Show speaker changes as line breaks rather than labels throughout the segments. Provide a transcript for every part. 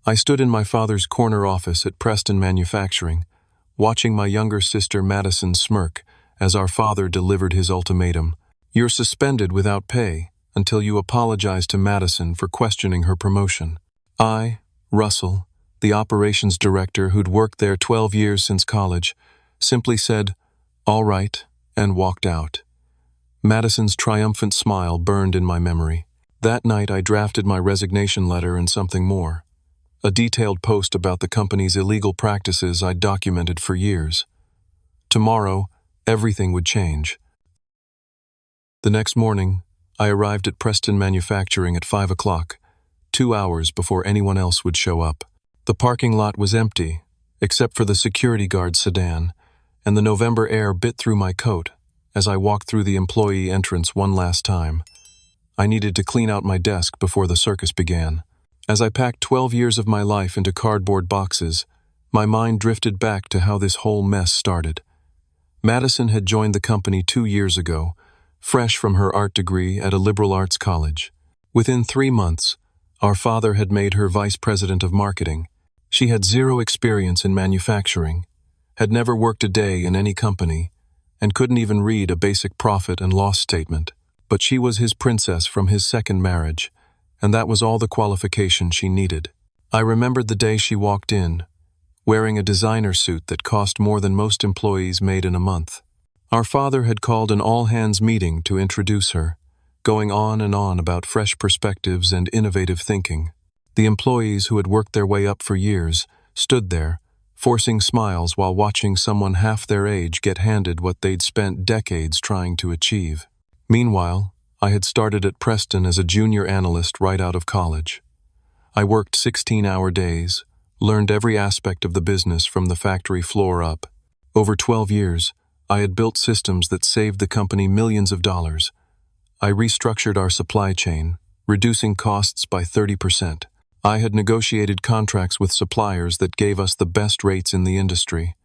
I stood in my father's corner office at Preston Manufacturing, watching my younger sister Madison smirk as our father delivered his ultimatum. You're suspended without pay until you apologize to Madison for questioning her promotion. I, Russell, the operations director who'd worked there 12 years since college, simply said, "All right," and walked out. Madison's triumphant smile burned in my memory. That night I drafted my resignation letter and something more. A detailed post about the company's illegal practices I'd documented for years. Tomorrow, everything would change. The next morning, I arrived at Preston Manufacturing at 5 o'clock, 2 hours before anyone else would show up. The parking lot was empty, except for the security guard's sedan, and the November air bit through my coat as I walked through the employee entrance one last time. I needed to clean out my desk before the circus began. As I packed 12 years of my life into cardboard boxes, my mind drifted back to how this whole mess started. Madison had joined the company 2 years ago, fresh from her art degree at a liberal arts college. Within 3 months, our father had made her vice president of marketing. She had 0 experience in manufacturing, had never worked a day in any company, and couldn't even read a basic profit and loss statement. But she was his princess from his second marriage, and that was all the qualification she needed. I remembered the day she walked in, wearing a designer suit that cost more than most employees made in a month. Our father had called an all-hands meeting to introduce her, going on and on about fresh perspectives and innovative thinking. The employees who had worked their way up for years stood there, forcing smiles while watching someone half their age get handed what they'd spent decades trying to achieve. Meanwhile, I had started at Preston as a junior analyst right out of college. I worked 16-hour days, learned every aspect of the business from the factory floor up. Over 12 years, I had built systems that saved the company millions of dollars. I restructured our supply chain, reducing costs by 30%. I had negotiated contracts with suppliers that gave us the best rates in the industry.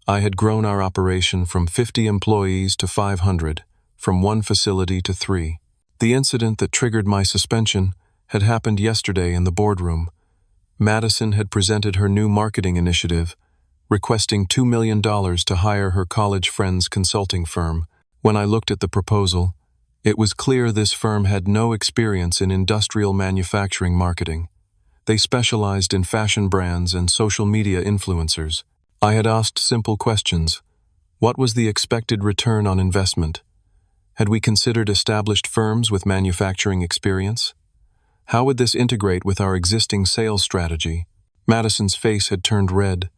I had grown our operation from 50 employees to 500, from 1 facility to 3. The incident that triggered my suspension had happened yesterday in the boardroom. Madison had presented her new marketing initiative, requesting $2 million to hire her college friend's consulting firm. When I looked at the proposal, it was clear this firm had no experience in industrial manufacturing marketing. They specialized in fashion brands and social media influencers. I had asked simple questions. What was the expected return on investment? Had we considered established firms with manufacturing experience? How would this integrate with our existing sales strategy? Madison's face had turned red.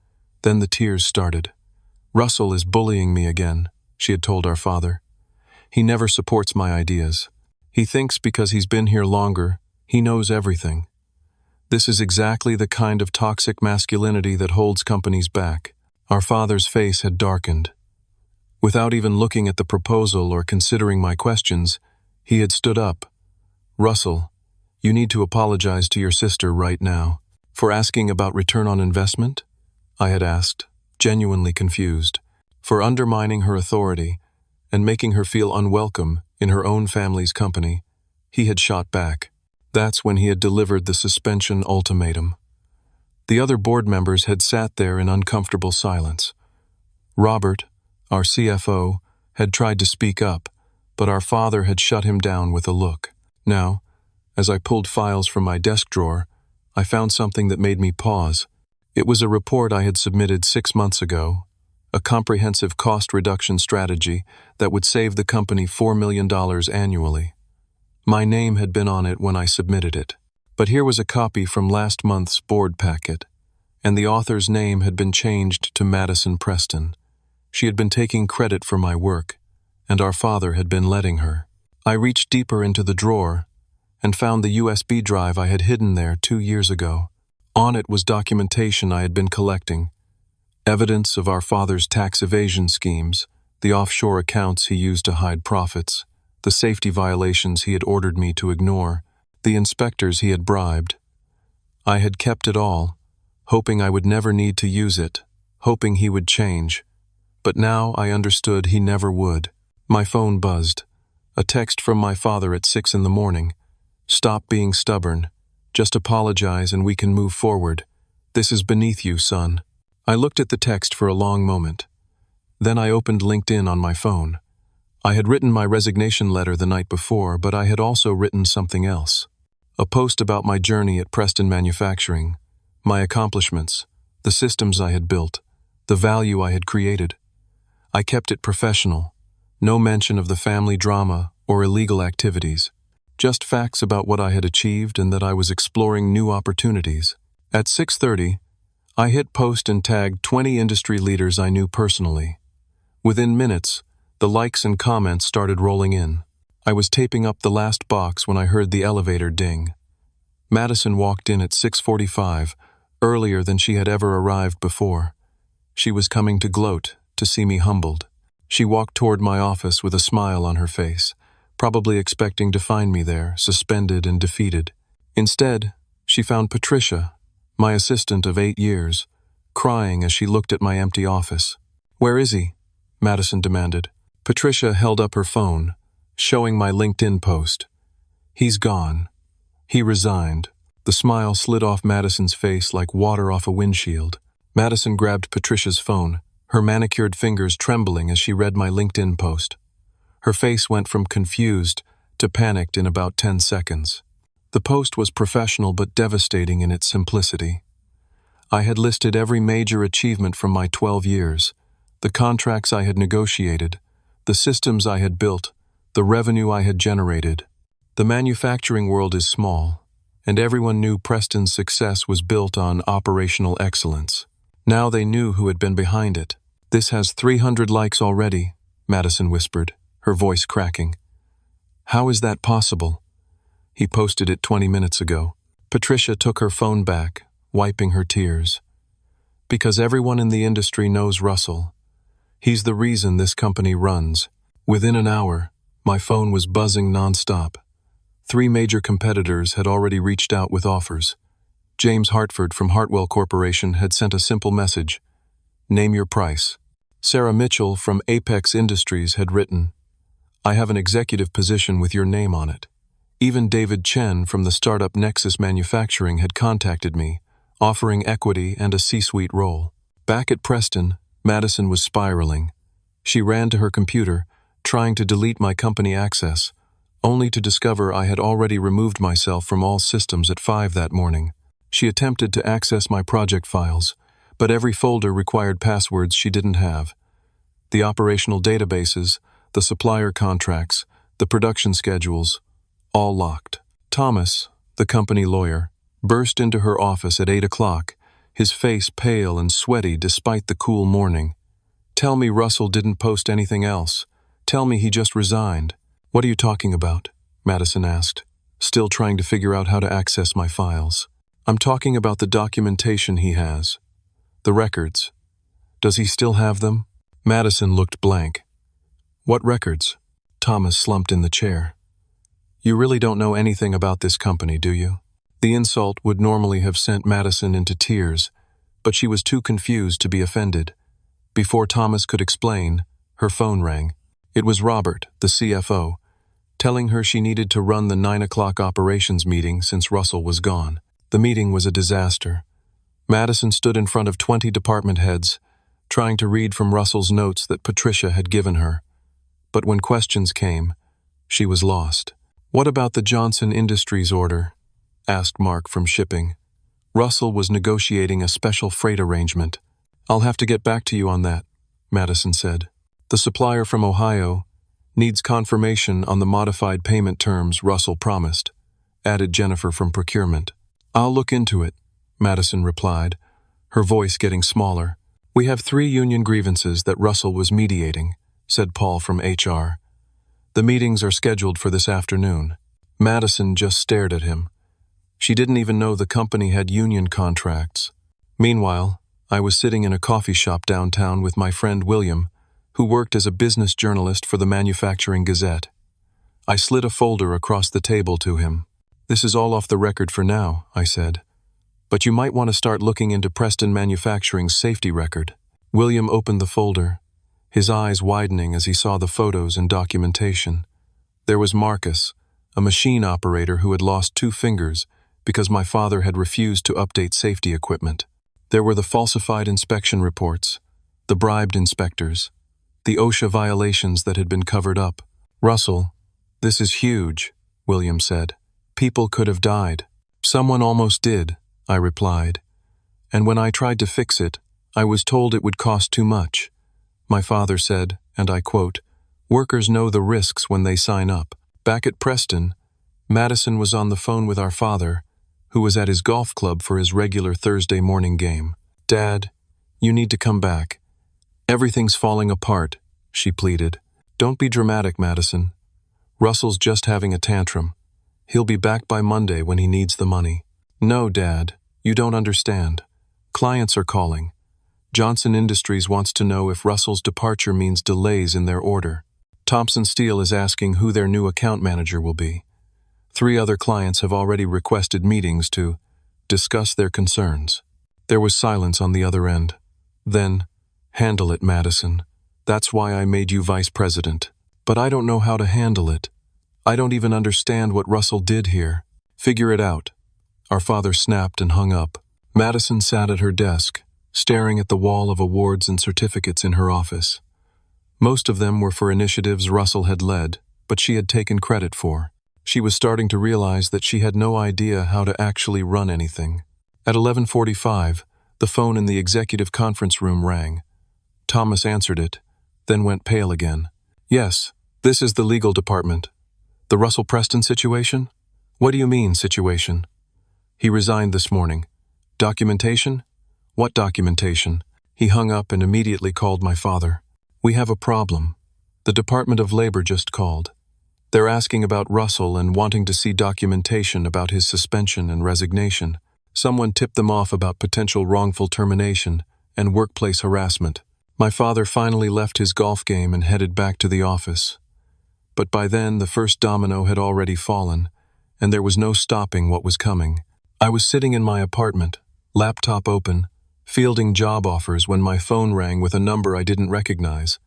Then the tears started. "Russell is bullying me again," she had told our father. "He never supports my ideas. He thinks because he's been here longer, he knows everything." This is exactly the kind of toxic masculinity that holds companies back. Our father's face had darkened. Without even looking at the proposal or considering my questions, he had stood up. "Russell, you need to apologize to your sister right now." "For asking about return on investment?" I had asked, genuinely confused. "For undermining her authority and making her feel unwelcome in her own family's company," he had shot back. That's when he had delivered the suspension ultimatum. The other board members had sat there in uncomfortable silence. Robert, our CFO, had tried to speak up, but our father had shut him down with a look. Now, as I pulled files from my desk drawer, I found something that made me pause. It was a report I had submitted 6 months ago, a comprehensive cost reduction strategy that would save the company $4 million annually. My name had been on it when I submitted it, but here was a copy from last month's board packet, and the author's name had been changed to Madison Preston. She had been taking credit for my work, and our father had been letting her. I reached deeper into the drawer and found the USB drive I had hidden there 2 years ago. On it was documentation I had been collecting, evidence of our father's tax evasion schemes, the offshore accounts he used to hide profits, the safety violations he had ordered me to ignore, the inspectors he had bribed. I had kept it all, hoping I would never need to use it, hoping he would change. But now I understood he never would. My phone buzzed. A text from my father at 6 in the morning. "Stop being stubborn. Just apologize and we can move forward. This is beneath you, son." I looked at the text for a long moment. Then I opened LinkedIn on my phone. I had written my resignation letter the night before, but I had also written something else. A post about my journey at Preston Manufacturing, my accomplishments, the systems I had built, the value I had created. I kept it professional. No mention of the family drama or illegal activities. Just facts about what I had achieved and that I was exploring new opportunities. At 6:30, I hit post and tagged 20 industry leaders I knew personally. Within minutes, the likes and comments started rolling in. I was taping up the last box when I heard the elevator ding. Madison walked in at 6:45, earlier than she had ever arrived before. She was coming to gloat, to see me humbled. She walked toward my office with a smile on her face, probably expecting to find me there, suspended and defeated. Instead, she found Patricia, my assistant of 8 years, crying as she looked at my empty office. "Where is he?" Madison demanded. Patricia held up her phone, showing my LinkedIn post. "He's gone. He resigned." The smile slid off Madison's face like water off a windshield. Madison grabbed Patricia's phone, her manicured fingers trembling as she read my LinkedIn post. Her face went from confused to panicked in about 10 seconds. The post was professional but devastating in its simplicity. I had listed every major achievement from my 12 years, the contracts I had negotiated, the systems I had built, the revenue I had generated. The manufacturing world is small, and everyone knew Preston's success was built on operational excellence. Now they knew who had been behind it. "This has 300 likes already," Madison whispered, her voice cracking. "How is that possible?" "He posted it 20 minutes ago." Patricia took her phone back, wiping her tears. "Because everyone in the industry knows Russell. He's the reason this company runs." Within an hour, my phone was buzzing nonstop. 3 major competitors had already reached out with offers. James Hartford from Hartwell Corporation had sent a simple message: "Name your price." Sarah Mitchell from Apex Industries had written, "I have an executive position with your name on it." Even David Chen from the startup Nexus Manufacturing had contacted me, offering equity and a C-suite role. Back at Preston, Madison was spiraling. She ran to her computer, trying to delete my company access, only to discover I had already removed myself from all systems at 5 that morning. She attempted to access my project files, but every folder required passwords she didn't have. The operational databases, the supplier contracts, the production schedules, all locked. Thomas, the company lawyer, burst into her office at 8 o'clock, his face pale and sweaty despite the cool morning. "Tell me Russell didn't post anything else. Tell me he just resigned." "What are you talking about?" Madison asked, still trying to figure out how to access my files. "I'm talking about the documentation he has. The records. Does he still have them?" Madison looked blank. "What records?" Thomas slumped in the chair. "You really don't know anything about this company, do you?" The insult would normally have sent Madison into tears, but she was too confused to be offended. Before Thomas could explain, her phone rang. It was Robert, the CFO, telling her she needed to run the 9 o'clock operations meeting since Russell was gone. The meeting was a disaster. Madison stood in front of 20 department heads, trying to read from Russell's notes that Patricia had given her. But when questions came, she was lost. "What about the Johnson Industries order?" asked Mark from shipping. Russell was negotiating a special freight arrangement. "I'll have to get back to you on that," Madison said. "The supplier from Ohio needs confirmation on the modified payment terms Russell promised," added Jennifer from procurement. "I'll look into it," Madison replied, her voice getting smaller. "We have 3 union grievances that Russell was mediating," said Paul from HR. "The meetings are scheduled for this afternoon." Madison just stared at him. She didn't even know the company had union contracts. Meanwhile, I was sitting in a coffee shop downtown with my friend William, who worked as a business journalist for the Manufacturing Gazette. I slid a folder across the table to him. "This is all off the record for now," I said. "But you might want to start looking into Preston Manufacturing's safety record." William opened the folder, his eyes widening as he saw the photos and documentation. There was Marcus, a machine operator who had lost 2 fingers, because my father had refused to update safety equipment. There were the falsified inspection reports, the bribed inspectors, the OSHA violations that had been covered up. "Russell, this is huge," William said. "People could have died." "Someone almost did," I replied. "And when I tried to fix it, I was told it would cost too much." My father said, and I quote, "Workers know the risks when they sign up." Back at Preston, Madison was on the phone with our father, who was at his golf club for his regular Thursday morning game. "Dad, you need to come back. Everything's falling apart," she pleaded. "Don't be dramatic, Madison. Russell's just having a tantrum. He'll be back by Monday when he needs the money." "No, Dad, you don't understand. Clients are calling. Johnson Industries wants to know if Russell's departure means delays in their order. Thompson Steel is asking who their new account manager will be. 3 other clients have already requested meetings to discuss their concerns." There was silence on the other end. Then, "Handle it, Madison. That's why I made you vice president. But I don't know how to handle it. I don't even understand what Russell did here." "Figure it out." Our father snapped and hung up. Madison sat at her desk, staring at the wall of awards and certificates in her office. Most of them were for initiatives Russell had led, but she had taken credit for. She was starting to realize that she had no idea how to actually run anything. At 11:45, the phone in the executive conference room rang. Thomas answered it, then went pale again. "Yes, this is the legal department. The Russell Preston situation?" "What do you mean, situation?" "He resigned this morning. Documentation?" "What documentation?" He hung up and immediately called my father. "We have a problem. The Department of Labor just called. They're asking about Russell and wanting to see documentation about his suspension and resignation. Someone tipped them off about potential wrongful termination and workplace harassment." My father finally left his golf game and headed back to the office. But by then, the first domino had already fallen, and there was no stopping what was coming. I was sitting in my apartment, laptop open, fielding job offers when my phone rang with a number I didn't recognize.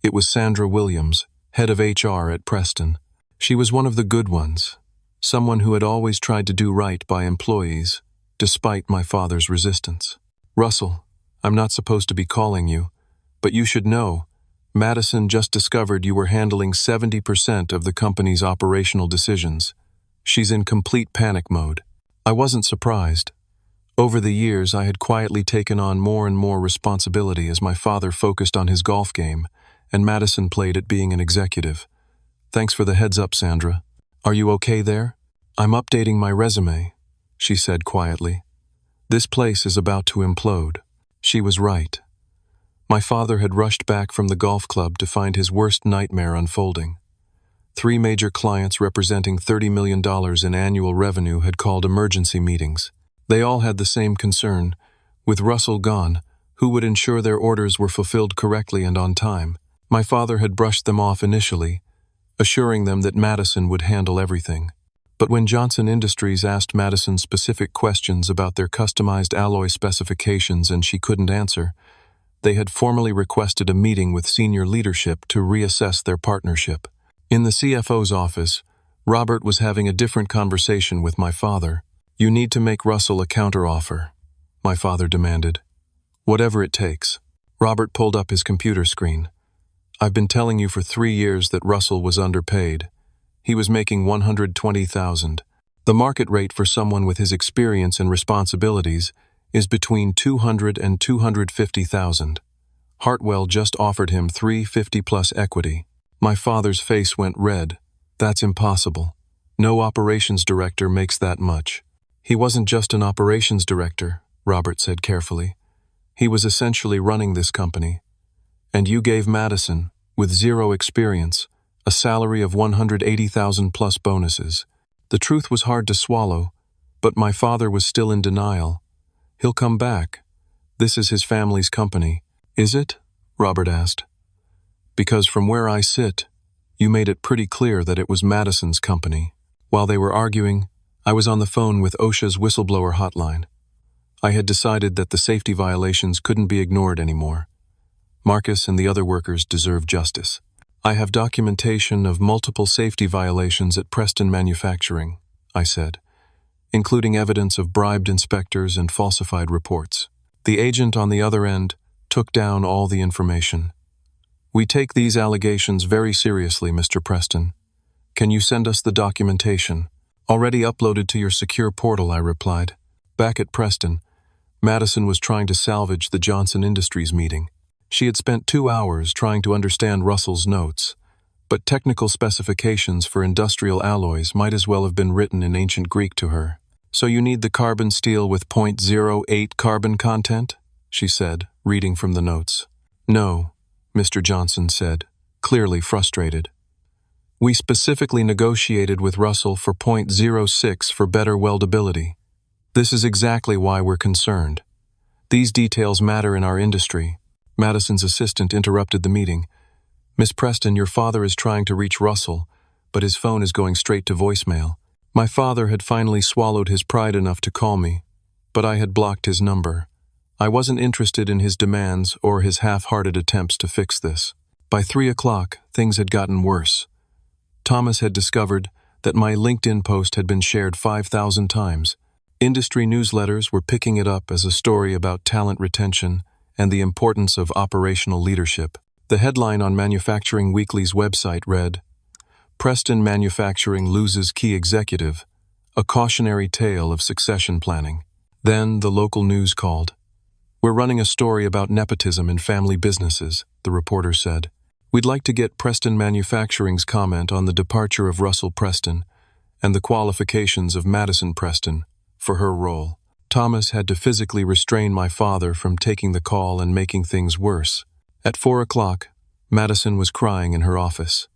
It was Sandra Williams, head of HR at Preston. She was one of the good ones, someone who had always tried to do right by employees, despite my father's resistance. "Russell, I'm not supposed to be calling you, but you should know, Madison just discovered you were handling 70% of the company's operational decisions. She's in complete panic mode." I wasn't surprised. Over the years, I had quietly taken on more and more responsibility as my father focused on his golf game, and Madison played at being an executive. "Thanks for the heads up, Sandra. Are you okay there?" "I'm updating my resume," she said quietly. "This place is about to implode." She was right. My father had rushed back from the golf club to find his worst nightmare unfolding. 3 major clients representing $30 million in annual revenue had called emergency meetings. They all had the same concern. With Russell gone, who would ensure their orders were fulfilled correctly and on time? My father had brushed them off initially, assuring them that Madison would handle everything. But when Johnson Industries asked Madison specific questions about their customized alloy specifications and she couldn't answer, they had formally requested a meeting with senior leadership to reassess their partnership. In the CFO's office, Robert was having a different conversation with my father. "You need to make Russell a counteroffer," my father demanded. "Whatever it takes." Robert pulled up his computer screen. "I've been telling you for 3 years that Russell was underpaid. He was making $120,000. The market rate for someone with his experience and responsibilities is between $200,000 and $250,000. Hartwell just offered him $350 plus equity." My father's face went red. "That's impossible. No operations director makes that much." "He wasn't just an operations director," Robert said carefully. "He was essentially running this company. And you gave Madison, with 0 experience, a salary of $180,000 plus bonuses." The truth was hard to swallow, but my father was still in denial. "He'll come back. This is his family's company." "Is it?" Robert asked. "Because from where I sit, you made it pretty clear that it was Madison's company." While they were arguing, I was on the phone with OSHA's whistleblower hotline. I had decided that the safety violations couldn't be ignored anymore. Marcus and the other workers deserved justice. "I have documentation of multiple safety violations at Preston Manufacturing," I said. including evidence of bribed inspectors and falsified reports. The agent on the other end took down all the information. "We take these allegations very seriously, Mr. Preston. Can you send us the documentation?" "Already uploaded to your secure portal," I replied. Back at Preston, Madison was trying to salvage the Johnson Industries meeting. She had spent 2 hours trying to understand Russell's notes, but technical specifications for industrial alloys might as well have been written in ancient Greek to her. "So you need the carbon steel with 0.08 carbon content?" she said, reading from the notes. "No," Mr. Johnson said, clearly frustrated. "We specifically negotiated with Russell for 0.06 for better weldability. This is exactly why we're concerned. These details matter in our industry." Madison's assistant interrupted the meeting. "Miss Preston, your father is trying to reach Russell, but his phone is going straight to voicemail." My father had finally swallowed his pride enough to call me, but I had blocked his number. I wasn't interested in his demands or his half-hearted attempts to fix this. By 3 o'clock, things had gotten worse. Thomas had discovered that my LinkedIn post had been shared 5,000 times. Industry newsletters were picking it up as a story about talent retention and the importance of operational leadership. The headline on Manufacturing Weekly's website read, "Preston Manufacturing Loses Key Executive, a Cautionary Tale of Succession Planning." Then the local news called. "We're running a story about nepotism in family businesses," the reporter said. "We'd like to get Preston Manufacturing's comment on the departure of Russell Preston and the qualifications of Madison Preston for her role." Thomas had to physically restrain my father from taking the call and making things worse. At 4 o'clock, Madison was crying in her office.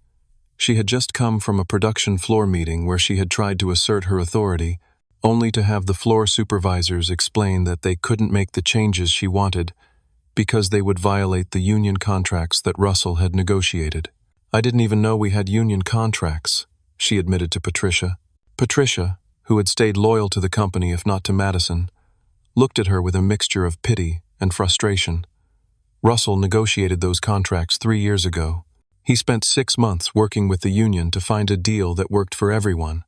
She had just come from a production floor meeting where she had tried to assert her authority, only to have the floor supervisors explain that they couldn't make the changes she wanted because they would violate the union contracts that Russell had negotiated. "I didn't even know we had union contracts," she admitted to Patricia. Patricia, who had stayed loyal to the company if not to Madison, looked at her with a mixture of pity and frustration. Russell negotiated those contracts 3 years ago. He spent 6 months working with the union to find a deal that worked for everyone.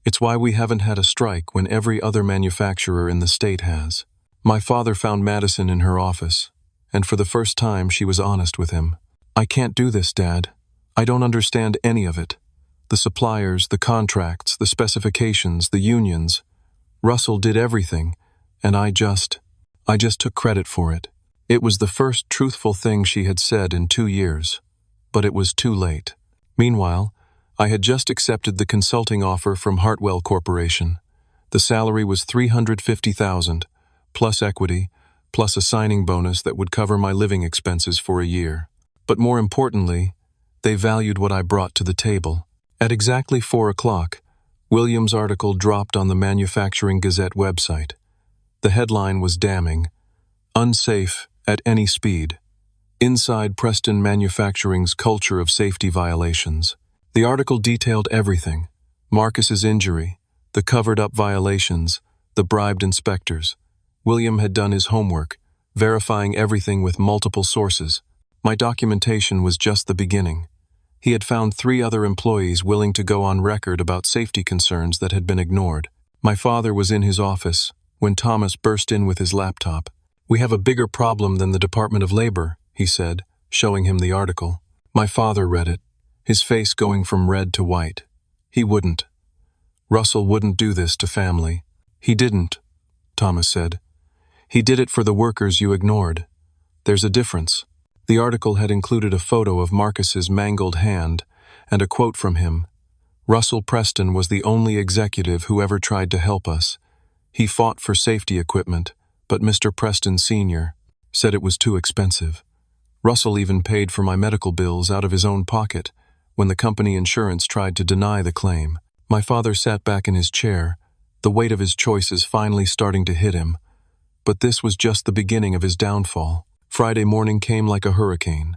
It's why we haven't had a strike when every other manufacturer in the state has. My father found Madison in her office, and for the first time she was honest with him. "I can't do this, Dad. I don't understand any of it. The suppliers, the contracts, the specifications, the unions. Russell did everything, and I just took credit for it." It was the first truthful thing she had said in 2 years. But it was too late. Meanwhile, I had just accepted the consulting offer from Hartwell Corporation. The salary was $350,000, plus equity, plus a signing bonus that would cover my living expenses for a year. But more importantly, they valued what I brought to the table. At exactly 4 o'clock, William's article dropped on the Manufacturing Gazette website. The headline was damning. "Unsafe at any speed. Inside Preston Manufacturing's culture of safety violations." The article detailed everything: Marcus's injury, the covered-up violations, the bribed inspectors. William had done his homework, verifying everything with multiple sources. My documentation was just the beginning. He had found 3 other employees willing to go on record about safety concerns that had been ignored. My father was in his office when Thomas burst in with his laptop. "We have a bigger problem than the Department of Labor," he said, showing him the article. My father read it, his face going from red to white. He wouldn't. Russell wouldn't do this to family. "He didn't," Thomas said. "He did it for the workers you ignored. There's a difference." The article had included a photo of Marcus's mangled hand and a quote from him. "Russell Preston was the only executive who ever tried to help us. He fought for safety equipment, but Mr. Preston Sr. said it was too expensive. Russell even paid for my medical bills out of his own pocket when the company insurance tried to deny the claim." My father sat back in his chair, the weight of his choices finally starting to hit him. But this was just the beginning of his downfall. Friday morning came like a hurricane.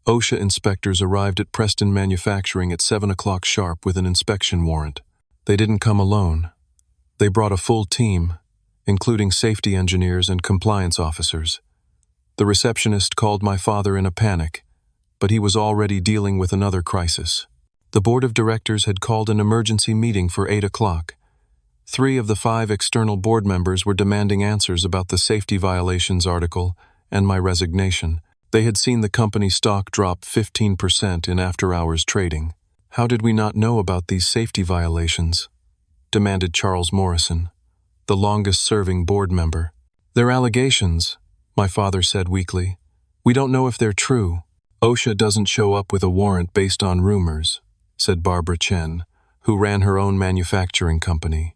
OSHA inspectors arrived at Preston Manufacturing at 7 o'clock sharp with an inspection warrant. They didn't come alone. They brought a full team, including safety engineers and compliance officers. The receptionist called my father in a panic, but he was already dealing with another crisis. The board of directors had called an emergency meeting for 8 o'clock. 3 of the 5 external board members were demanding answers about the safety violations article and my resignation. They had seen the company stock drop 15% in after-hours trading. "How did we not know about these safety violations?" demanded Charles Morrison, the longest-serving board member. "They're allegations," my father said weakly. "We don't know if they're true." "OSHA doesn't show up with a warrant based on rumors," said Barbara Chen, who ran her own manufacturing company.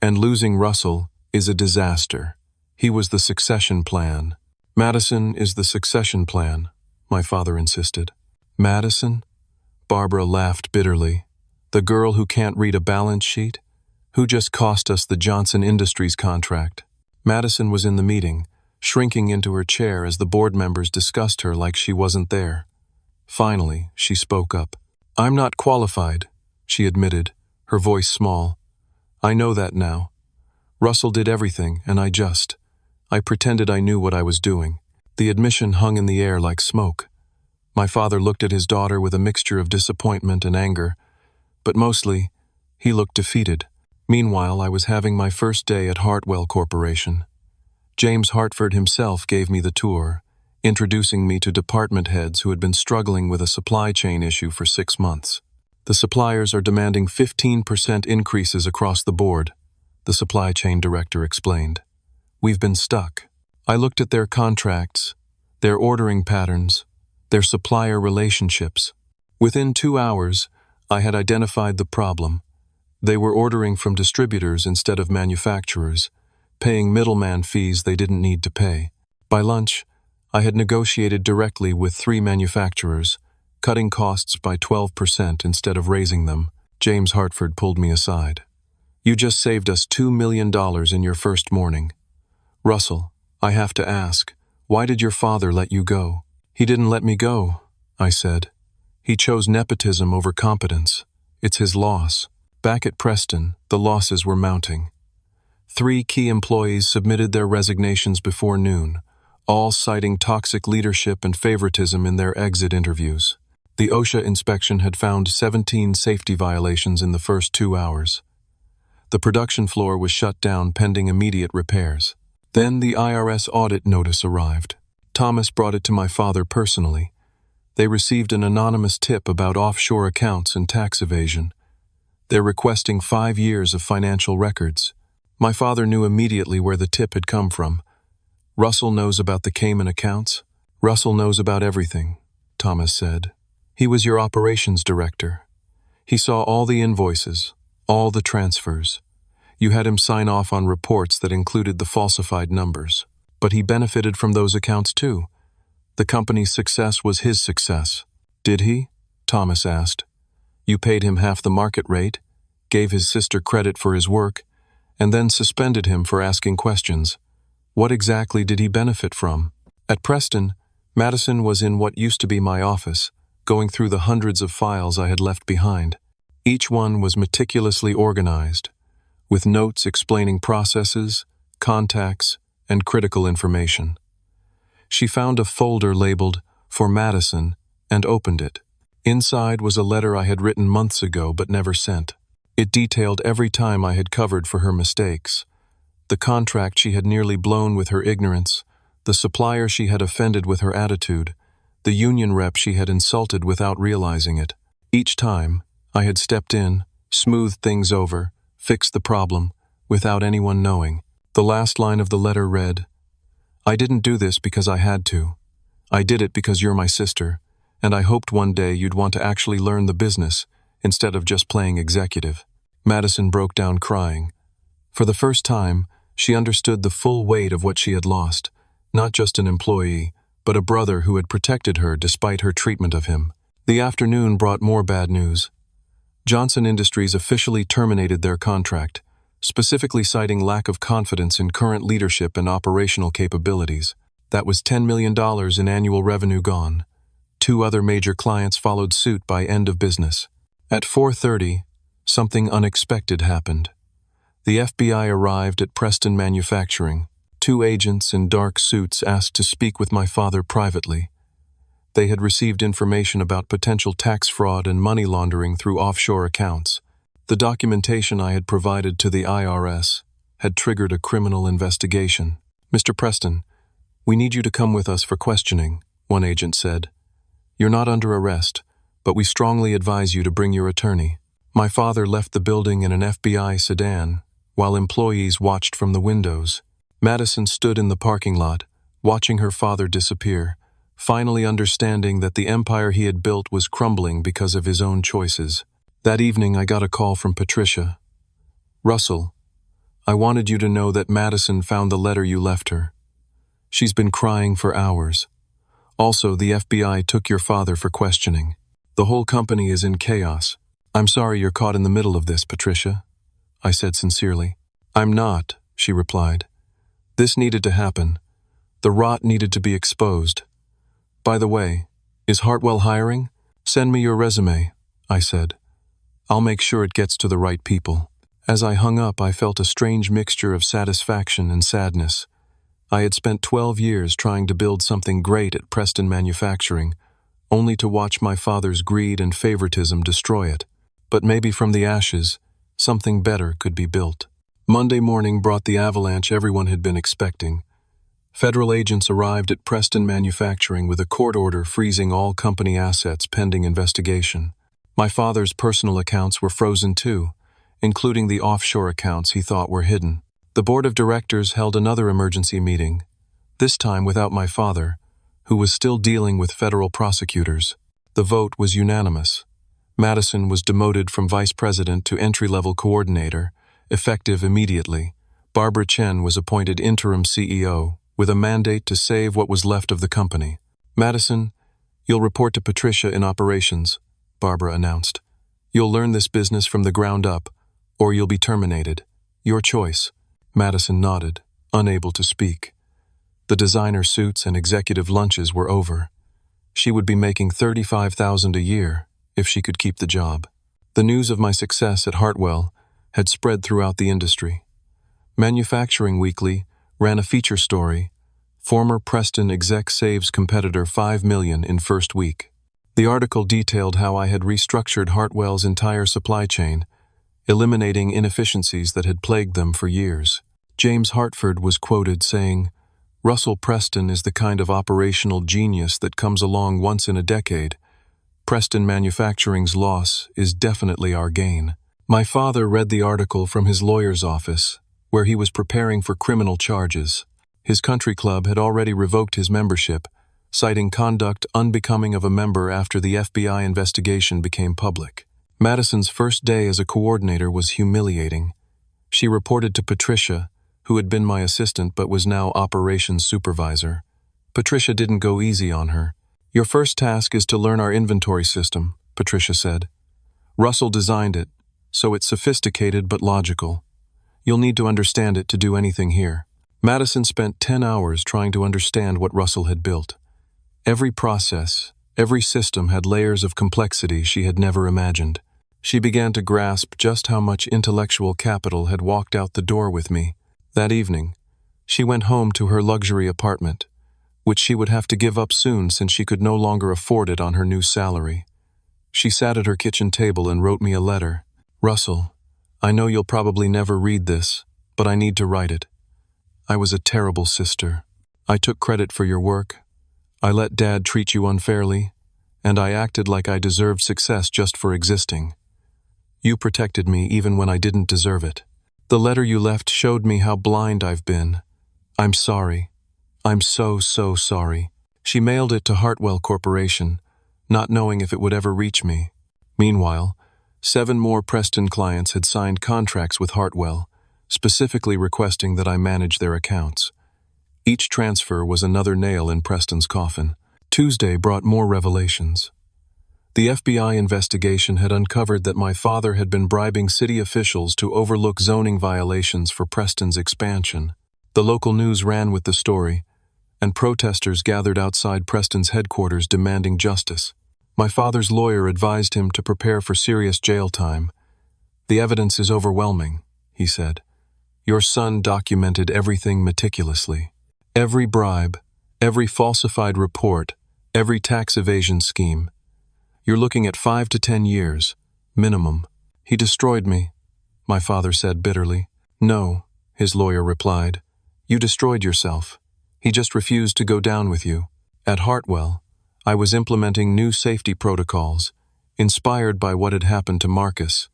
"And losing Russell is a disaster. He was the succession plan." "Madison is the succession plan," my father insisted. "Madison?" Barbara laughed bitterly. "The girl who can't read a balance sheet? Who just cost us the Johnson Industries contract?" Madison was in the meeting, shrinking into her chair as the board members discussed her like she wasn't there. Finally, she spoke up. "I'm not qualified," she admitted, her voice small. "I know that now. Russell did everything, and I pretended I knew what I was doing." The admission hung in the air like smoke. My father looked at his daughter with a mixture of disappointment and anger, but mostly, he looked defeated. Meanwhile, I was having my first day at Hartwell Corporation. James Hartford himself gave me the tour, introducing me to department heads who had been struggling with a supply chain issue for 6 months. "The suppliers are demanding 15% increases across the board," the supply chain director explained. "We've been stuck." I looked at their contracts, their ordering patterns, their supplier relationships. Within 2 hours, I had identified the problem. They were ordering from distributors instead of manufacturers, paying middleman fees they didn't need to pay. By lunch, I had negotiated directly with 3 manufacturers, cutting costs by 12% instead of raising them. James Hartford pulled me aside. "You just saved us $2 million in your first morning. Russell, I have to ask, why did your father let you go?" "He didn't let me go," I said. "He chose nepotism over competence. It's his loss." Back at Preston, the losses were mounting. 3 key employees submitted their resignations before noon, all citing toxic leadership and favoritism in their exit interviews. The OSHA inspection had found 17 safety violations in the first 2 hours. The production floor was shut down pending immediate repairs. Then the IRS audit notice arrived. Thomas brought it to my father personally. They received an anonymous tip about offshore accounts and tax evasion. They're requesting 5 years of financial records. My father knew immediately where the tip had come from. "Russell knows about the Cayman accounts?" "Russell knows about everything," Thomas said. "He was your operations director. He saw all the invoices, all the transfers. You had him sign off on reports that included the falsified numbers. But he benefited from those accounts too. The company's success was his success." "Did he?" Thomas asked. "You paid him half the market rate, gave his sister credit for his work, and then suspended him for asking questions. What exactly did he benefit from?" At Preston, Madison was in what used to be my office, going through the hundreds of files I had left behind. Each one was meticulously organized, with notes explaining processes, contacts, and critical information. She found a folder labeled "For Madison" and opened it. Inside was a letter I had written months ago but never sent. It detailed every time I had covered for her mistakes, the contract she had nearly blown with her ignorance, the supplier she had offended with her attitude, the union rep she had insulted without realizing it. Each time, I had stepped in, smoothed things over, fixed the problem, without anyone knowing. The last line of the letter read, "I didn't do this because I had to. I did it because you're my sister, and I hoped one day you'd want to actually learn the business instead of just playing executive." Madison broke down crying. For the first time, she understood the full weight of what she had lost, not just an employee, but a brother who had protected her despite her treatment of him. The afternoon brought more bad news. Johnson Industries officially terminated their contract, specifically citing lack of confidence in current leadership and operational capabilities. That was $10 million in annual revenue gone. 2 other major clients followed suit by end of business. At 4:30, something unexpected happened. The FBI arrived at Preston Manufacturing. 2 agents in dark suits asked to speak with my father privately. They had received information about potential tax fraud and money laundering through offshore accounts. The documentation I had provided to the IRS had triggered a criminal investigation. "Mr. Preston, we need you to come with us for questioning," one agent said. "You're not under arrest, but we strongly advise you to bring your attorney." My father left the building in an FBI sedan, while employees watched from the windows. Madison stood in the parking lot, watching her father disappear, finally understanding that the empire he had built was crumbling because of his own choices. That evening, I got a call from Patricia. "Russell, I wanted you to know that Madison found the letter you left her. She's been crying for hours. Also, the FBI took your father for questioning. The whole company is in chaos. I'm sorry you're caught in the middle of this, Patricia," I said sincerely. "I'm not," she replied. "This needed to happen. The rot needed to be exposed. By the way, is Hartwell hiring? Send me your resume," I said. "I'll make sure it gets to the right people." As I hung up, I felt a strange mixture of satisfaction and sadness. I had spent 12 years trying to build something great at Preston Manufacturing, only to watch my father's greed and favoritism destroy it. But maybe from the ashes, something better could be built. Monday morning brought the avalanche everyone had been expecting. Federal agents arrived at Preston Manufacturing with a court order freezing all company assets pending investigation. My father's personal accounts were frozen too, including the offshore accounts he thought were hidden. The board of directors held another emergency meeting, this time without my father, who was still dealing with federal prosecutors. The vote was unanimous. Madison was demoted from vice president to entry-level coordinator, effective immediately. Barbara Chen was appointed interim CEO, with a mandate to save what was left of the company. "Madison, you'll report to Patricia in operations," Barbara announced. "You'll learn this business from the ground up, or you'll be terminated. Your choice." Madison nodded, unable to speak. The designer suits and executive lunches were over. She would be making $35,000 a year if she could keep the job. The news of my success at Hartwell had spread throughout the industry. Manufacturing Weekly ran a feature story, "Former Preston exec saves competitor $5 million in first week." The article detailed how I had restructured Hartwell's entire supply chain, eliminating inefficiencies that had plagued them for years. James Hartford was quoted saying, "Russell Preston is the kind of operational genius that comes along once in a decade. Preston Manufacturing's loss is definitely our gain." My father read the article from his lawyer's office, where he was preparing for criminal charges. His country club had already revoked his membership, citing conduct unbecoming of a member after the FBI investigation became public. Madison's first day as a coordinator was humiliating. She reported to Patricia, who had been my assistant but was now operations supervisor. Patricia didn't go easy on her. "Your first task is to learn our inventory system," Patricia said. "Russell designed it, so it's sophisticated but logical. You'll need to understand it to do anything here." Madison spent 10 hours trying to understand what Russell had built. Every process, every system had layers of complexity she had never imagined. She began to grasp just how much intellectual capital had walked out the door with me. That evening, she went home to her luxury apartment, which she would have to give up soon since she could no longer afford it on her new salary. She sat at her kitchen table and wrote me a letter. "Russell, I know you'll probably never read this, but I need to write it. I was a terrible sister. I took credit for your work. I let Dad treat you unfairly, and I acted like I deserved success just for existing. You protected me even when I didn't deserve it. The letter you left showed me how blind I've been. I'm sorry. I'm so sorry." She mailed it to Hartwell Corporation, not knowing if it would ever reach me. Meanwhile, 7 more Preston clients had signed contracts with Hartwell, specifically requesting that I manage their accounts. Each transfer was another nail in Preston's coffin. Tuesday brought more revelations. The FBI investigation had uncovered that my father had been bribing city officials to overlook zoning violations for Preston's expansion. The local news ran with the story, and protesters gathered outside Preston's headquarters demanding justice. My father's lawyer advised him to prepare for serious jail time. "The evidence is overwhelming," he said. "Your son documented everything meticulously. Every bribe, every falsified report, every tax evasion scheme. You're looking at 5 to 10 years, minimum." He destroyed me, my father said bitterly. No, his lawyer replied. You destroyed yourself. He just refused to go down with you. At Hartwell, I was implementing new safety protocols, inspired by what had happened to Marcus.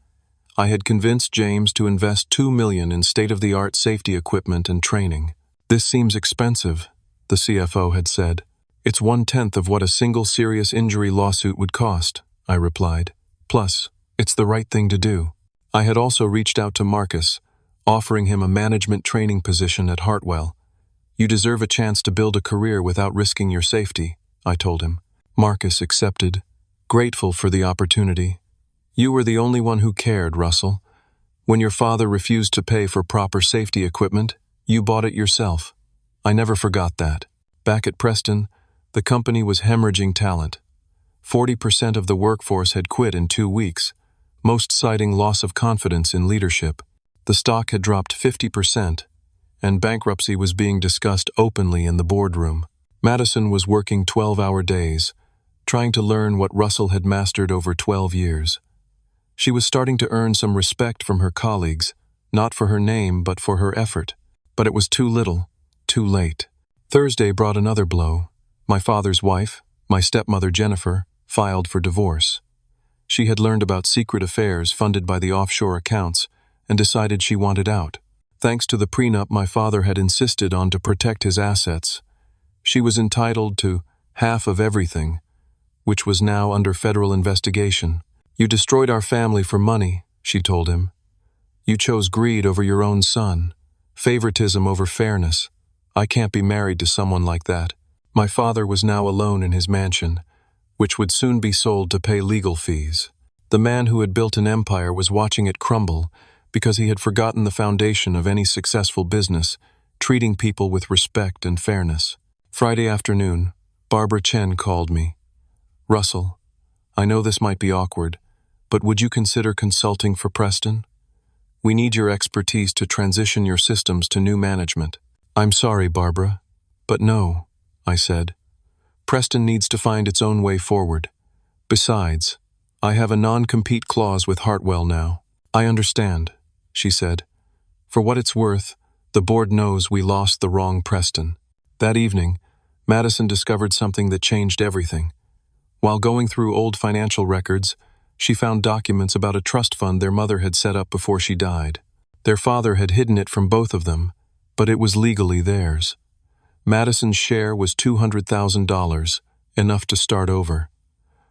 I had convinced James to invest $2 million in state-of-the-art safety equipment and training. This seems expensive, the CFO had said. It's 1/10 of what a single serious injury lawsuit would cost, I replied. Plus, it's the right thing to do. I had also reached out to Marcus, offering him a management training position at Hartwell. You deserve a chance to build a career without risking your safety, I told him. Marcus accepted, grateful for the opportunity. You were the only one who cared, Russell. When your father refused to pay for proper safety equipment, you bought it yourself. I never forgot that. Back at Preston, the company was hemorrhaging talent. 40% of the workforce had quit in 2 weeks, most citing loss of confidence in leadership. The stock had dropped 50%, and bankruptcy was being discussed openly in the boardroom. Madison was working 12-hour days, trying to learn what Russell had mastered over 12 years. She was starting to earn some respect from her colleagues, not for her name but for her effort. But it was too little, too late. Thursday brought another blow. My father's wife, my stepmother Jennifer, filed for divorce. She had learned about secret affairs funded by the offshore accounts and decided she wanted out. Thanks to the prenup my father had insisted on to protect his assets, she was entitled to half of everything, which was now under federal investigation. You destroyed our family for money, she told him. You chose greed over your own son, favoritism over fairness. I can't be married to someone like that. My father was now alone in his mansion, which would soon be sold to pay legal fees. The man who had built an empire was watching it crumble because he had forgotten the foundation of any successful business, treating people with respect and fairness. Friday afternoon, Barbara Chen called me. Russell, I know this might be awkward, but would you consider consulting for Preston? We need your expertise to transition your systems to new management. I'm sorry, Barbara, but no, I said. Preston needs to find its own way forward. Besides, I have a non-compete clause with Hartwell now. I understand, she said. For what it's worth, the board knows we lost the wrong Preston. That evening, Madison discovered something that changed everything. While going through old financial records, she found documents about a trust fund their mother had set up before she died. Their father had hidden it from both of them, but it was legally theirs. Madison's share was $200,000, enough to start over.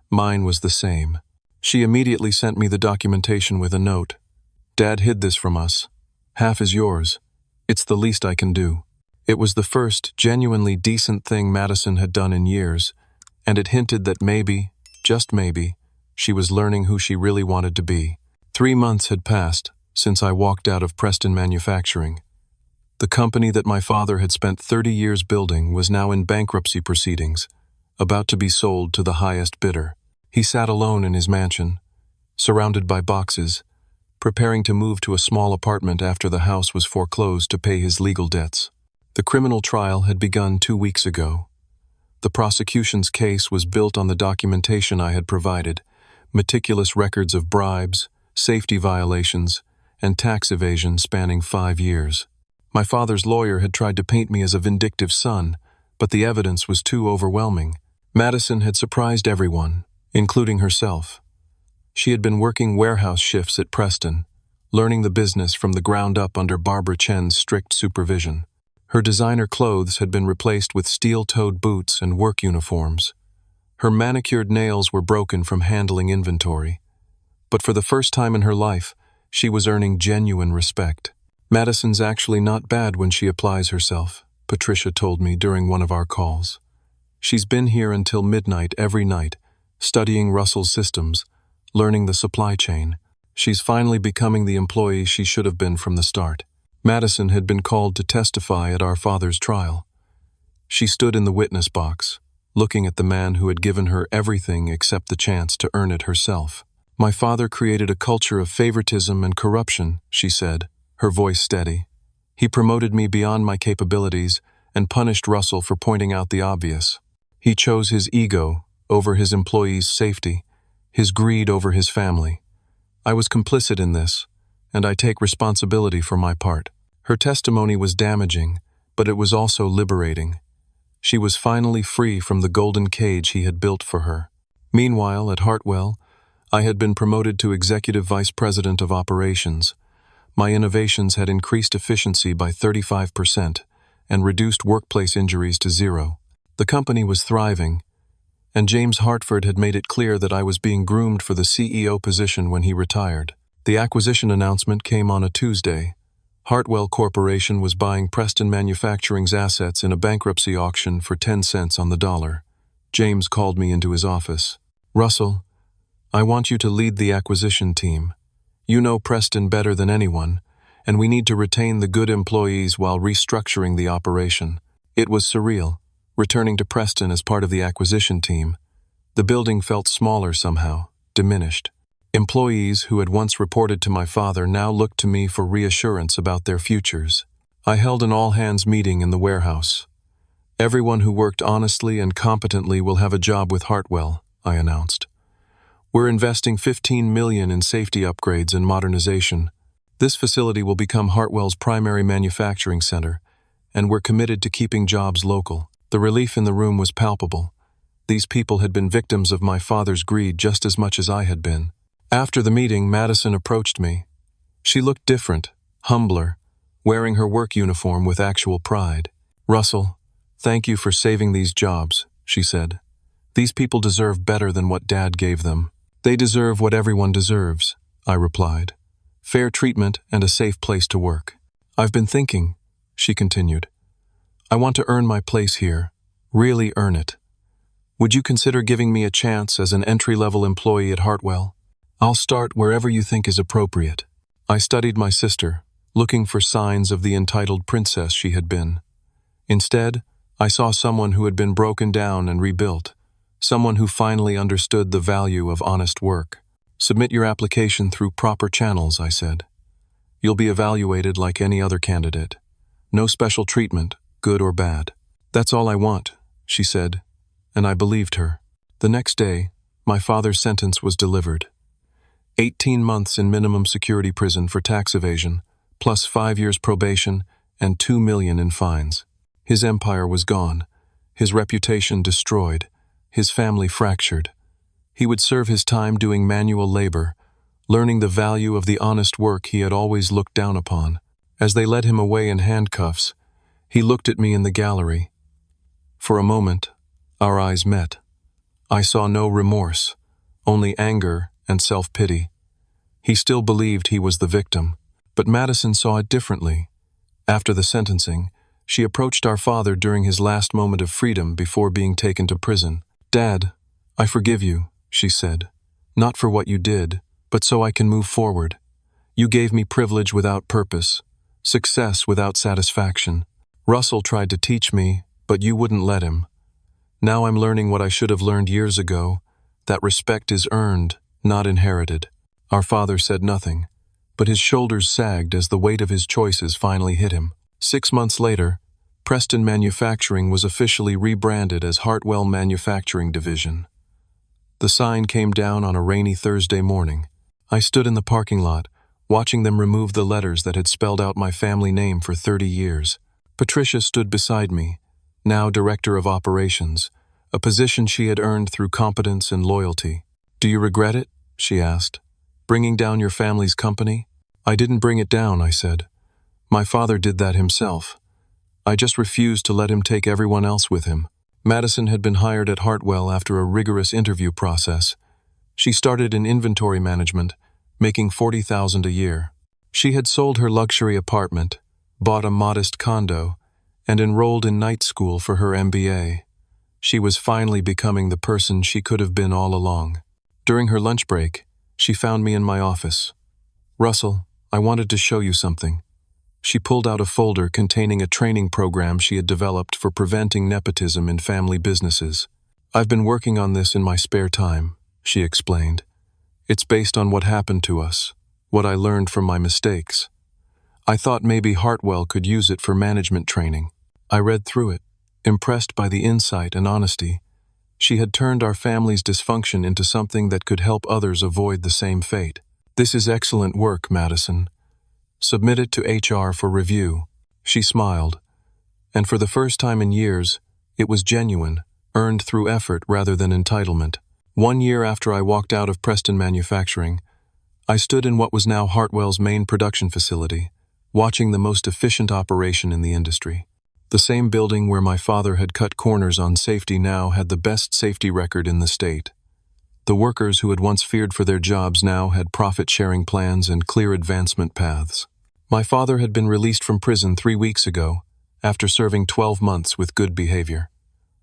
Mine was the same. She immediately sent me the documentation with a note. Dad hid this from us. Half is yours. It's the least I can do. It was the first genuinely decent thing Madison had done in years, and it hinted that maybe, just maybe, she was learning who she really wanted to be. 3 months had passed since I walked out of Preston Manufacturing. The company that my father had spent 30 years building was now in bankruptcy proceedings, about to be sold to the highest bidder. He sat alone in his mansion, surrounded by boxes, preparing to move to a small apartment after the house was foreclosed to pay his legal debts. The criminal trial had begun 2 weeks ago. The prosecution's case was built on the documentation I had provided, meticulous records of bribes, safety violations, and tax evasion spanning 5 years. My father's lawyer had tried to paint me as a vindictive son, but the evidence was too overwhelming. Madison had surprised everyone, including herself. She had been working warehouse shifts at Preston, learning the business from the ground up under Barbara Chen's strict supervision. Her designer clothes had been replaced with steel-toed boots and work uniforms. Her manicured nails were broken from handling inventory. But for the first time in her life, she was earning genuine respect. Madison's actually not bad when she applies herself, Patricia told me during one of our calls. She's been here until midnight every night, studying Russell's systems, learning the supply chain. She's finally becoming the employee she should have been from the start. Madison had been called to testify at our father's trial. She stood in the witness box, looking at the man who had given her everything except the chance to earn it herself. My father created a culture of favoritism and corruption, she said, her voice steady. He promoted me beyond my capabilities and punished Russell for pointing out the obvious. He chose his ego over his employees' safety, his greed over his family. I was complicit in this, and I take responsibility for my part. Her testimony was damaging, but it was also liberating. She was finally free from the golden cage he had built for her. Meanwhile, at Hartwell, I had been promoted to Executive Vice President of Operations. My innovations had increased efficiency by 35% and reduced workplace injuries to 0. The company was thriving, and James Hartford had made it clear that I was being groomed for the CEO position when he retired. The acquisition announcement came on a Tuesday. Hartwell Corporation was buying Preston Manufacturing's assets in a bankruptcy auction for 10 cents on the dollar. James called me into his office. "Russell, I want you to lead the acquisition team. You know Preston better than anyone, and we need to retain the good employees while restructuring the operation." It was surreal, returning to Preston as part of the acquisition team. The building felt smaller somehow, diminished. Employees who had once reported to my father now looked to me for reassurance about their futures. I held an all-hands meeting in the warehouse. "Everyone who worked honestly and competently will have a job with Hartwell," I announced. "We're investing $15 million in safety upgrades and modernization. This facility will become Hartwell's primary manufacturing center, and we're committed to keeping jobs local." The relief in the room was palpable. These people had been victims of my father's greed just as much as I had been. After the meeting, Madison approached me. She looked different, humbler, wearing her work uniform with actual pride. "Russell, thank you for saving these jobs," she said. "These people deserve better than what Dad gave them." "They deserve what everyone deserves," I replied. "Fair treatment and a safe place to work." "I've been thinking," she continued. "I want to earn my place here, really earn it. Would you consider giving me a chance as an entry-level employee at Hartwell? I'll start wherever you think is appropriate." I studied my sister, looking for signs of the entitled princess she had been. Instead, I saw someone who had been broken down and rebuilt, someone who finally understood the value of honest work. "Submit your application through proper channels," I said. "You'll be evaluated like any other candidate. No special treatment, good or bad." "That's all I want," she said, and I believed her. The next day, my father's sentence was delivered. 18 months in minimum security prison for tax evasion, plus 5 years probation and $2 million in fines. His empire was gone, his reputation destroyed, his family fractured. He would serve his time doing manual labor, learning the value of the honest work he had always looked down upon. As they led him away in handcuffs, he looked at me in the gallery. For a moment, our eyes met. I saw no remorse, only anger and self-pity. He still believed he was the victim, but Madison saw it differently. After the sentencing, she approached our father during his last moment of freedom before being taken to prison. "Dad, I forgive you," she said. "Not for what you did, but so I can move forward. You gave me privilege without purpose, success without satisfaction. Russell tried to teach me, but you wouldn't let him. Now I'm learning what I should have learned years ago, that respect is earned, not inherited." Our father said nothing, but his shoulders sagged as the weight of his choices finally hit him. 6 months later, Preston Manufacturing was officially rebranded as Hartwell Manufacturing Division. The sign came down on a rainy Thursday morning. I stood in the parking lot, watching them remove the letters that had spelled out my family name for 30 years. Patricia stood beside me, now Director of Operations, a position she had earned through competence and loyalty. "Do you regret it?" she asked. "Bringing down your family's company?" "I didn't bring it down," I said. "My father did that himself. I just refused to let him take everyone else with him." Madison had been hired at Hartwell after a rigorous interview process. She started in inventory management, making $40,000 a year. She had sold her luxury apartment, bought a modest condo, and enrolled in night school for her MBA. She was finally becoming the person she could have been all along. During her lunch break, she found me in my office. "Russell, I wanted to show you something." She pulled out a folder containing a training program she had developed for preventing nepotism in family businesses. "I've been working on this in my spare time," she explained. "It's based on what happened to us, what I learned from my mistakes. I thought maybe Hartwell could use it for management training." I read through it, impressed by the insight and honesty. She had turned our family's dysfunction into something that could help others avoid the same fate. "This is excellent work, Madison. Submit it to HR for review." She smiled, and for the first time in years, it was genuine, earned through effort rather than entitlement. 1 year after I walked out of Preston Manufacturing, I stood in what was now Hartwell's main production facility, watching the most efficient operation in the industry. The same building where my father had cut corners on safety now had the best safety record in the state. The workers who had once feared for their jobs now had profit-sharing plans and clear advancement paths. My father had been released from prison 3 weeks ago, after serving 12 months with good behavior.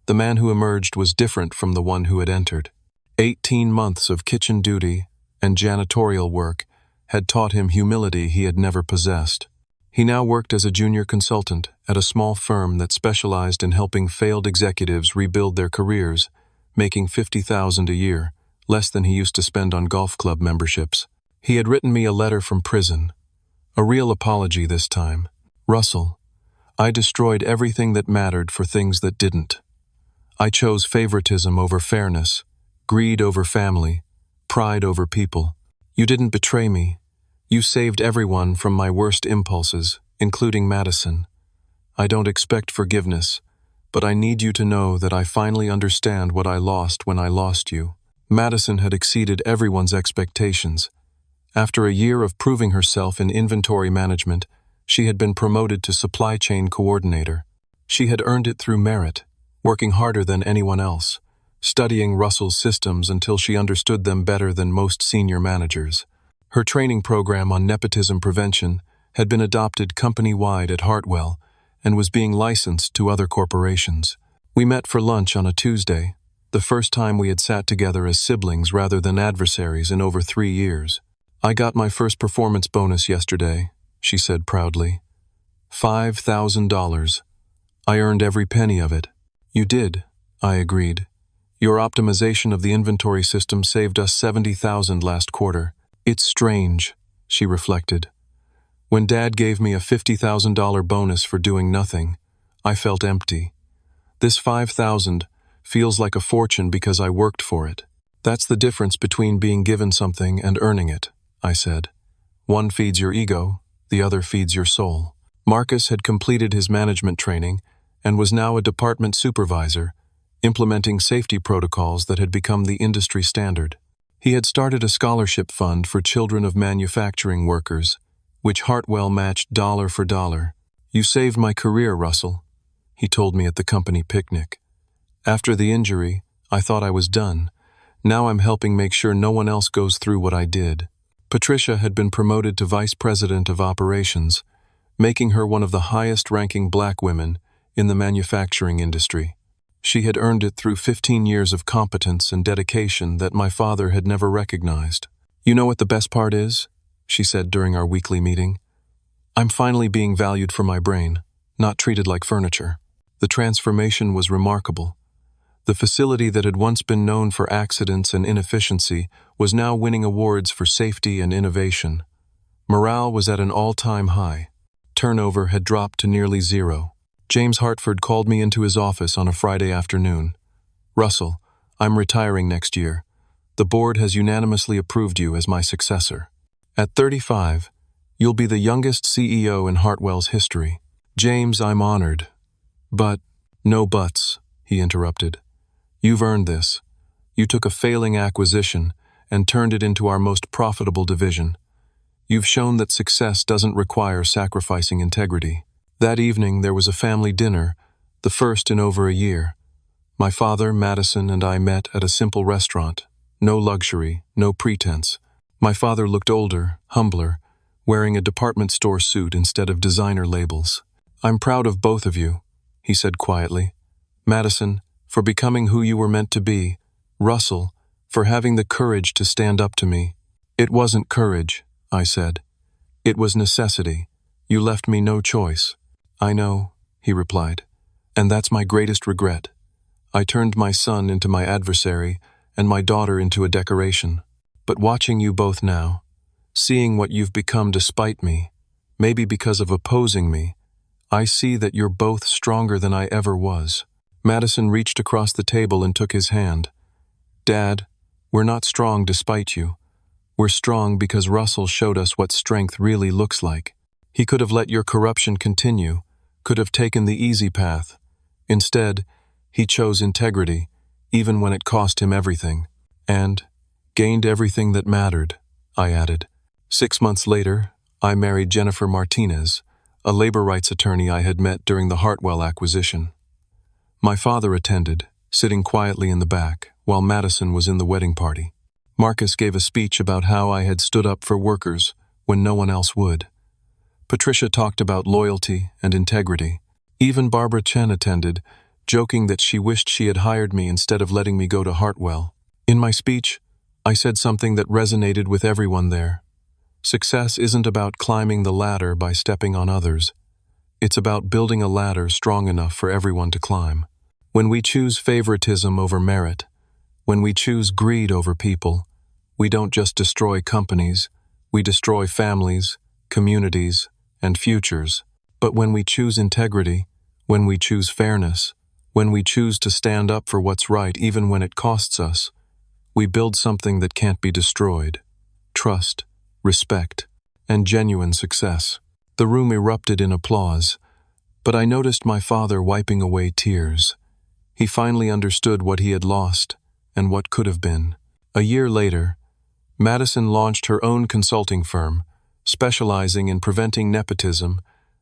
The man who emerged was different from the one who had entered. 18 months of kitchen duty and janitorial work had taught him humility he had never possessed. He now worked as a junior consultant at a small firm that specialized in helping failed executives rebuild their careers, making $50,000 a year, less than he used to spend on golf club memberships. He had written me a letter from prison, a real apology this time. "Russell, I destroyed everything that mattered for things that didn't. I chose favoritism over fairness, greed over family, pride over people. You didn't betray me. You saved everyone from my worst impulses, including Madison. I don't expect forgiveness, but I need you to know that I finally understand what I lost when I lost you." Madison had exceeded everyone's expectations. After a year of proving herself in inventory management, she had been promoted to supply chain coordinator. She had earned it through merit, working harder than anyone else, studying Russell's systems until she understood them better than most senior managers. Her training program on nepotism prevention had been adopted company-wide at Hartwell and was being licensed to other corporations. We met for lunch on a Tuesday, the first time we had sat together as siblings rather than adversaries in over 3 years. "I got my first performance bonus yesterday," she said proudly. $5,000. I earned every penny of it." "You did," I agreed. "Your optimization of the inventory system saved us $70,000 last quarter." "It's strange," she reflected. "When Dad gave me a $50,000 bonus for doing nothing, I felt empty. This $5,000 feels like a fortune because I worked for it." "That's the difference between being given something and earning it," I said. "One feeds your ego, the other feeds your soul." Marcus had completed his management training and was now a department supervisor, implementing safety protocols that had become the industry standard. He had started a scholarship fund for children of manufacturing workers, which Hartwell matched dollar for dollar. "You saved my career, Russell," he told me at the company picnic. "After the injury, I thought I was done. Now I'm helping make sure no one else goes through what I did." Patricia had been promoted to Vice President of Operations, making her one of the highest-ranking black women in the manufacturing industry. She had earned it through 15 years of competence and dedication that my father had never recognized. "You know what the best part is?" she said during our weekly meeting. "I'm finally being valued for my brain, not treated like furniture." The transformation was remarkable. The facility that had once been known for accidents and inefficiency was now winning awards for safety and innovation. Morale was at an all-time high. Turnover had dropped to nearly zero. James Hartford called me into his office on a Friday afternoon. "Russell, I'm retiring next year. The board has unanimously approved you as my successor. At 35, you'll be the youngest CEO in Hartwell's history." "James, I'm honored. But—" "No buts," he interrupted. "You've earned this. You took a failing acquisition and turned it into our most profitable division. You've shown that success doesn't require sacrificing integrity." That evening there was a family dinner, the first in over a year. My father, Madison, and I met at a simple restaurant. No luxury, no pretense. My father looked older, humbler, wearing a department store suit instead of designer labels. "I'm proud of both of you," he said quietly. "Madison, for becoming who you were meant to be. Russell, for having the courage to stand up to me." "It wasn't courage," I said. "It was necessity. You left me no choice." "I know," he replied, "and that's my greatest regret. I turned my son into my adversary and my daughter into a decoration. But watching you both now, seeing what you've become despite me, maybe because of opposing me, I see that you're both stronger than I ever was." Madison reached across the table and took his hand. "Dad, we're not strong despite you. We're strong because Russell showed us what strength really looks like. He could have let your corruption continue, could have taken the easy path. Instead, he chose integrity, even when it cost him everything. And gained everything that mattered, I added. 6 months later, I married Jennifer Martinez, a labor rights attorney I had met during the Hartwell acquisition. My father attended, sitting quietly in the back, while Madison was in the wedding party. Marcus gave a speech about how I had stood up for workers when no one else would. Patricia talked about loyalty and integrity. Even Barbara Chen attended, joking that she wished she had hired me instead of letting me go to Hartwell. In my speech, I said something that resonated with everyone there. Success isn't about climbing the ladder by stepping on others. It's about building a ladder strong enough for everyone to climb. When we choose favoritism over merit, when we choose greed over people, we don't just destroy companies, we destroy families, communities, and futures. But when we choose integrity, when we choose fairness, when we choose to stand up for what's right even when it costs us, we build something that can't be destroyed. Trust, respect, and genuine success. The room erupted in applause, but I noticed my father wiping away tears. He finally understood what he had lost and what could have been. A year later, Madison launched her own consulting firm, specializing in preventing nepotism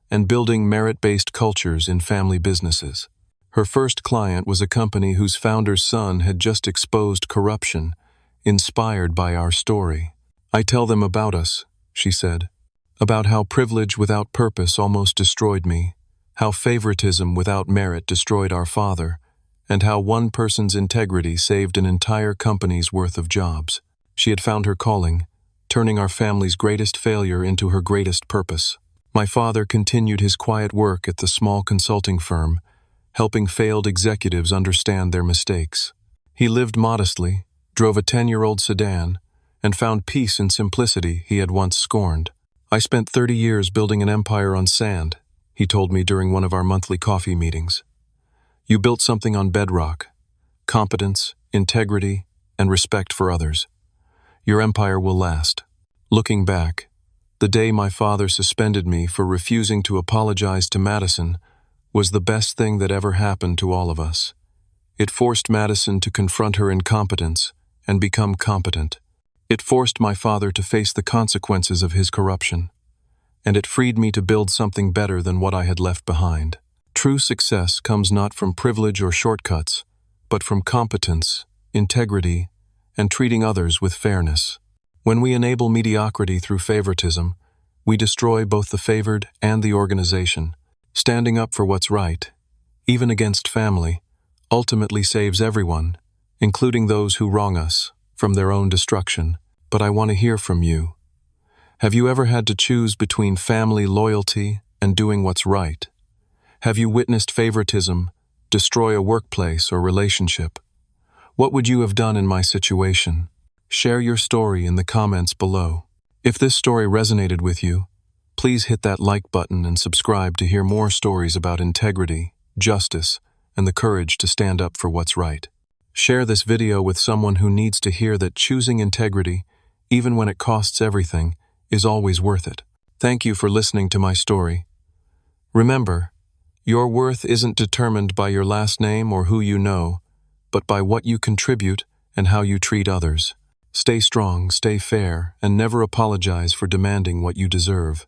and building merit-based cultures in family businesses. Her first client was a company whose founder's son had just exposed corruption, inspired by our story. "I tell them about us," she said, "about how privilege without purpose almost destroyed me, how favoritism without merit destroyed our father, and how one person's integrity saved an entire company's worth of jobs. She had found her calling, turning our family's greatest failure into her greatest purpose." My father continued his quiet work at the small consulting firm, helping failed executives understand their mistakes. He lived modestly, drove a 10-year-old sedan, and found peace in simplicity he had once scorned. "I spent 30 years building an empire on sand," he told me during one of our monthly coffee meetings. "You built something on bedrock: competence, integrity, and respect for others. Your empire will last." Looking back, the day my father suspended me for refusing to apologize to Madison was the best thing that ever happened to all of us. It forced Madison to confront her incompetence and become competent. It forced my father to face the consequences of his corruption. And it freed me to build something better than what I had left behind. True success comes not from privilege or shortcuts, but from competence, integrity, and treating others with fairness. When we enable mediocrity through favoritism, we destroy both the favored and the organization. Standing up for what's right, even against family, ultimately saves everyone, including those who wrong us, from their own destruction. But I want to hear from you. Have you ever had to choose between family loyalty and doing what's right? Have you witnessed favoritism destroy a workplace or relationship? What would you have done in my situation? Share your story in the comments below. If this story resonated with you, please hit that like button and subscribe to hear more stories about integrity, justice, and the courage to stand up for what's right. Share this video with someone who needs to hear that choosing integrity, even when it costs everything, is always worth it. Thank you for listening to my story. Remember, your worth isn't determined by your last name or who you know, but by what you contribute and how you treat others. Stay strong, stay fair, and never apologize for demanding what you deserve.